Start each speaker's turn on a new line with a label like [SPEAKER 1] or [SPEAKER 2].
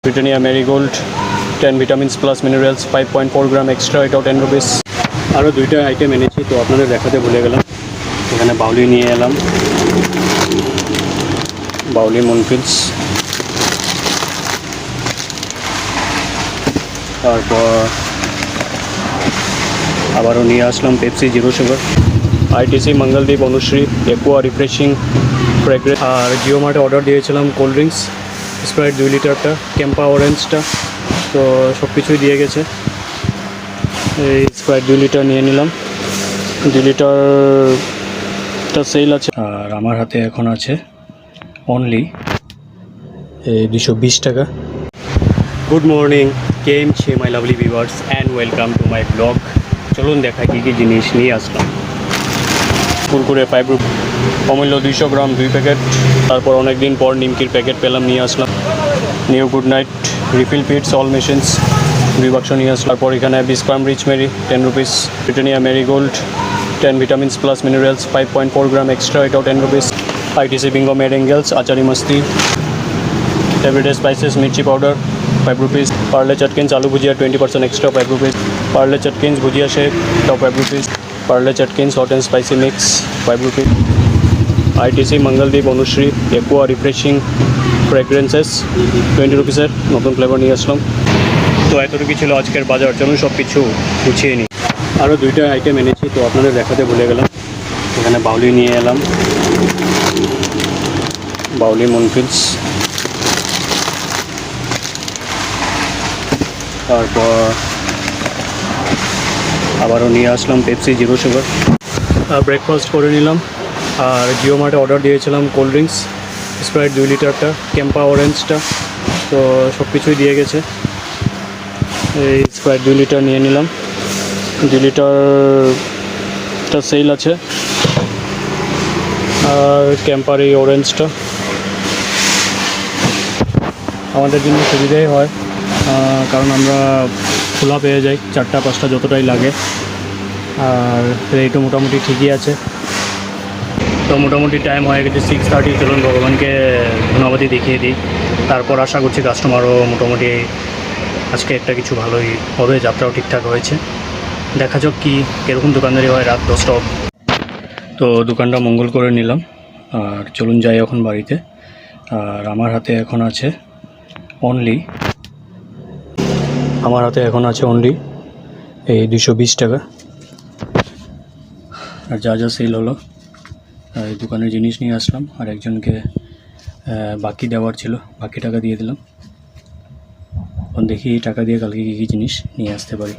[SPEAKER 1] Britannia Marigold 10 vitamins plus minerals 5.4 gram extra, এটাও 10 rupees। আরও দুইটা আইটেম এনেছি, তো আপনাদের দেখাতে ভুলে গেলাম। এখানে বাউলি নিয়ে এলাম, বাউলি মুনফিলস, তারপর আবারও নিয়ে আসলাম Pepsi zero sugar, ITC Mangaldeep Anushree aqua refreshing fragrance, আর জিও মার্টে অর্ডার দিয়েছিলাম কোল্ড ড্রিঙ্কস, স্প্রাইট 2 লিটারটা, ক্যাম্পা অরেঞ্জটা, তো সব কিছুই দিয়ে গেছে। এই স্প্রাইট 2 লিটার নিয়ে নিলাম, 2 লিটারটা সেল আছে। আর আমার হাতে এখন আছে অনলি 220 টাকা। গুড মর্নিং, কেম ছে my lovely viewers and welcome to my blog. চলুন দেখাই কী কী জিনিস নিয়ে আসলাম। কুরকুরে 5 রুপি, অমূল্য 200 গ্রাম 2 প্যাকেট, তারপর অনেক দিন পর নিমকির প্যাকেট পেলাম, নিয়ে আসলাম। New Good Knight refill fits all machines 2 বাক্স নিয়ে আসলাম। তারপর এখানে বিস্পাম rich Marie 10 rupees, Britannia Marigold 10 vitamins plus minerals 5.4 gram extra, এটাও 10 rupees. ITC Bingo Mad Angles Achaari Masti, everyday spices mirchi powder 5 rupees, Parle Chatkins aloo bhujia 20% extra 5 rupees, Parle Chatkins bhujia shake তাও 5 rupees, Parle Chatkins hot and spicy mix 5 rupees, ITC Mangaldeep Anushree aqua refreshing fragrances 20 রুপিসের নতুন flavour নিয়ে আসলাম। তো এতটুকু ছিল আজকের বাজার, জন্য সব কিছু গুছিয়ে নিই। আরও দুইটা আইটেম এনেছি, তো আপনাদের দেখাতে ভুলে গেলাম। এখানে বাউলি নিয়ে এলাম, বাউলি মুনফিলস, তারপর আবারও নিয়ে আসলাম পেপসি জিরো সুগার। ব্রেকফাস্ট করে নিলাম, আর জিও মার্টে অর্ডার দিয়েছিলাম কোল্ড ড্রিঙ্কস, স্প্রাইট 2 লিটারটা, ক্যাম্পা অরেঞ্জটা, তো সব কিছুই দিয়ে গেছে। এই স্প্রাইট 2 লিটার নিয়ে নিলাম, 2 লিটারটা সেল আছে। আর ক্যাম্পার এই অরেঞ্জটা আমাদের জন্য সুবিধাই হয়, কারণ আমরা খোলা পেয়ে যাই 4টা-5টা যতটাই লাগে। আর রেটও মোটামুটি ঠিকই আছে। তো মোটামুটি টাইম হয়ে গেছে 6:30। চলুন ভগবানকে ধন্যবাদ দেখিয়ে দিই, তারপর আশা করছি কাস্টমারও মোটামুটি আজকে একটা কিছু ভালোই হবে, যাত্রাও ঠিকঠাক হয়েছে। দেখা যাক কি কীরকম দোকানদারি হয় রাত 10টা। তো দোকানটা মঙ্গল করে নিলাম, আর চলুন যাই এখন বাড়িতে। আর আমার হাতে এখন আছে অনলি এই 220 টাকা। আর যা যা সেল হলো এই দোকানের জিনিস নিয়ে আসলাম, আর একজনকে বাকি দেওয়ার ছিল, বাকি টাকা দিয়ে দিলাম। এখন দেখি টাকা দিয়ে কালকে কী কী জিনিস নিয়ে আসতে পারি।